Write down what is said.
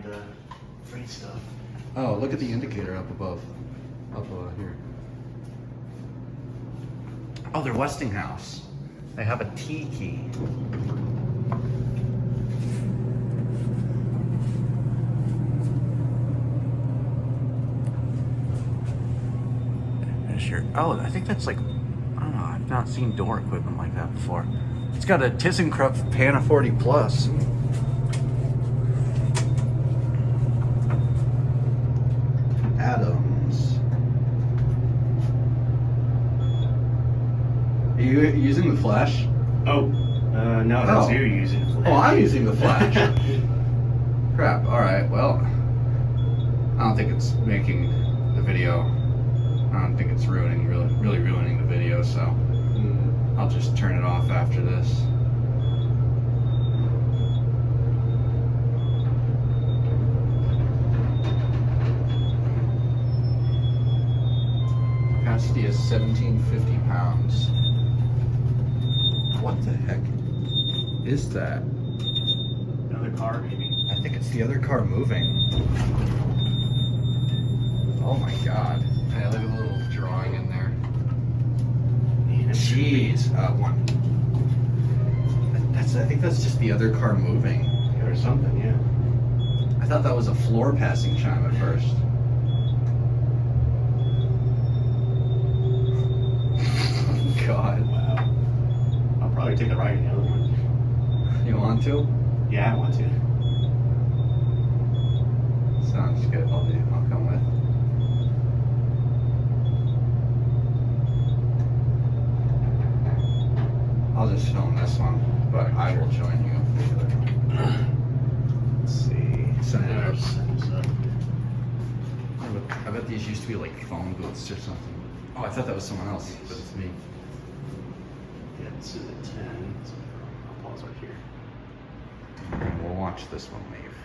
the freight stuff. Oh, look at the indicator up above. Up here. Oh, they're Westinghouse. They have a T key. Sure. Oh, I think that's like, I don't know, I've not seen door equipment like that before. It's got a ThyssenKrupp Pana 40 Plus. Adams. Are you using the flash? Oh, no, that's Oh. you using the flash. Oh, I'm using the flash. Crap. All right. Well, I don't think it's making the video. I don't think it's ruining, really ruining the video. So I'll just turn it off after this. Capacity is 1,750 pounds. What the heck is that? Another car, maybe? I think it's the other car moving. Oh my god. Hey, look at the little drawing in there. Jeez. One. I think that's just the other car moving. Or something, yeah. I thought that was a floor passing chime at first. Oh god. Wow. I'll probably take a ride in the other one. You want to? Yeah, I want to. Sounds good. I'll come with. I'll just film this one, but I will join you for the other one. Let's see. I bet these used to be like phone booths or something. Oh, I thought that was someone else, but it's me. Yeah, this is a 10. So I'll pause right here. We'll watch this one leave.